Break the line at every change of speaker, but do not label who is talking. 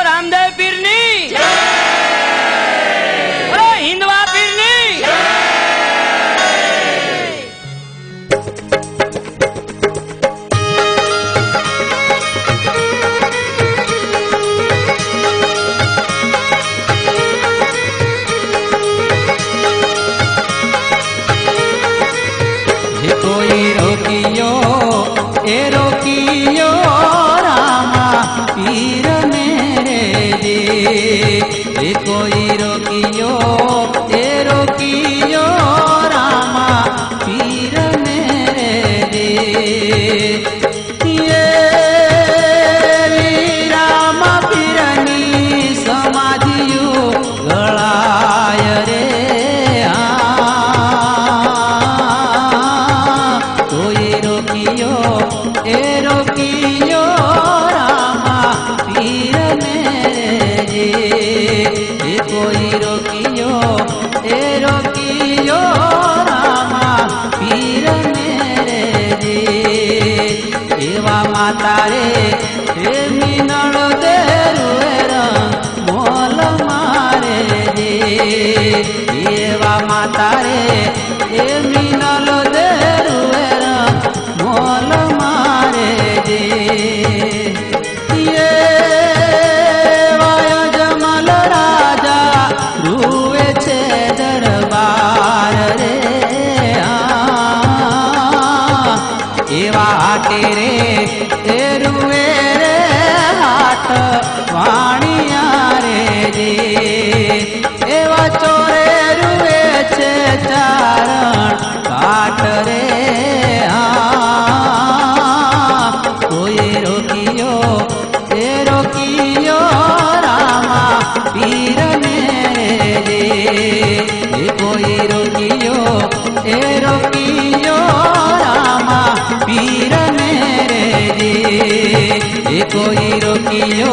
રામદેવ પીરની જય, બોલો હિંદવા પીરની જય।
कोई रोकियो ए रोकियो रामा पीर मेरे दे, कोई रोकियो ए रोकियो रामा पीर मेरे दे। ये रामा पीरनी समाधियो गळाय रे, ए रोकियो रामा पीर मेरे जे, कोई रोकियो ए रोकियो रामा पीर मेरे जे। एवा माता रे हे मीनल दे रुएर मोल मारे जे, एवा माता रे हे मीनल दे रुएर मोल मारे जे। ये वाया जमल राजा रुए छे दरबार रे, एवा हाटे रे ए रुए रे हाट वाणिया रे जे, एवा चोरे रुए छे चारण काट रे। कोई रोकियो ए रोकियो रामा पीर मेरे जे, कोई रोकियो ए रोकियो रामा पीर मेरे जे, कोई रोकियो